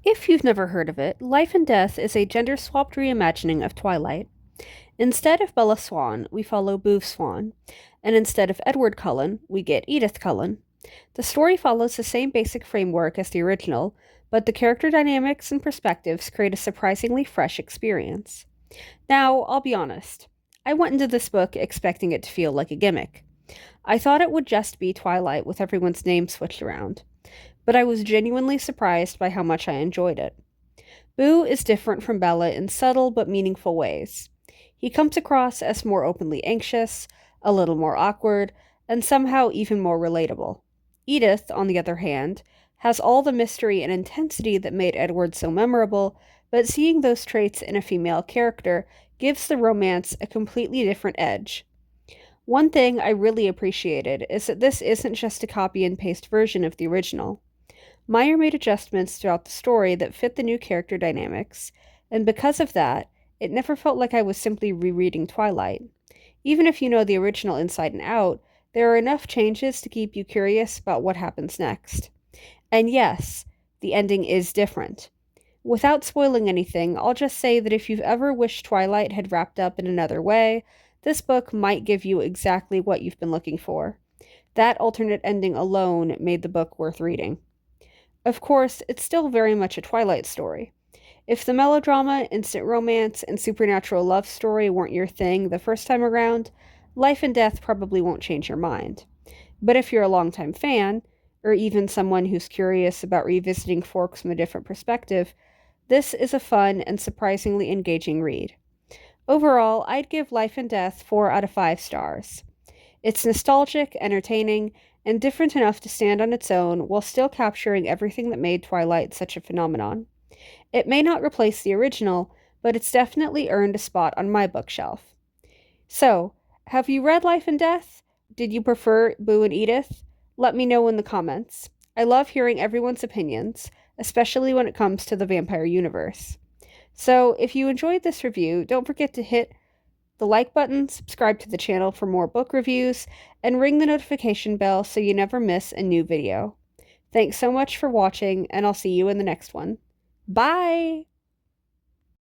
If you've never heard of it, Life and Death is a gender-swapped reimagining of Twilight. Instead of Bella Swan, we follow Boo Swan, and instead of Edward Cullen, we get Edith Cullen. The story follows the same basic framework as the original, but the character dynamics and perspectives create a surprisingly fresh experience. Now, I'll be honest. I went into this book expecting it to feel like a gimmick. I thought it would just be Twilight with everyone's name switched around, but I was genuinely surprised by how much I enjoyed it. Boo is different from Bella in subtle but meaningful ways. He comes across as more openly anxious, a little more awkward, and somehow even more relatable. Edith, on the other hand, has all the mystery and intensity that made Edward so memorable, but seeing those traits in a female character gives the romance a completely different edge. One thing I really appreciated is that this isn't just a copy and paste version of the original. Meyer made adjustments throughout the story that fit the new character dynamics, and because of that, it never felt like I was simply rereading Twilight. Even if you know the original inside and out, there are enough changes to keep you curious about what happens next. And yes, the ending is different. Without spoiling anything, I'll just say that if you've ever wished Twilight had wrapped up in another way, this book might give you exactly what you've been looking for. That alternate ending alone made the book worth reading. Of course, it's still very much a Twilight story. If the melodrama, instant romance, and supernatural love story weren't your thing the first time around, Life and Death probably won't change your mind. But if you're a longtime fan, or even someone who's curious about revisiting Forks from a different perspective, this is a fun and surprisingly engaging read. Overall, I'd give Life and Death 4 out of 5 stars. It's nostalgic, entertaining, and different enough to stand on its own while still capturing everything that made Twilight such a phenomenon. It may not replace the original, but it's definitely earned a spot on my bookshelf. So, have you read Life and Death? Did you prefer Boo and Edith? Let me know in the comments. I love hearing everyone's opinions, especially when it comes to the vampire universe. So, if you enjoyed this review, don't forget to hit the like button, subscribe to the channel for more book reviews, and ring the notification bell so you never miss a new video. Thanks so much for watching, and I'll see you in the next one. Bye!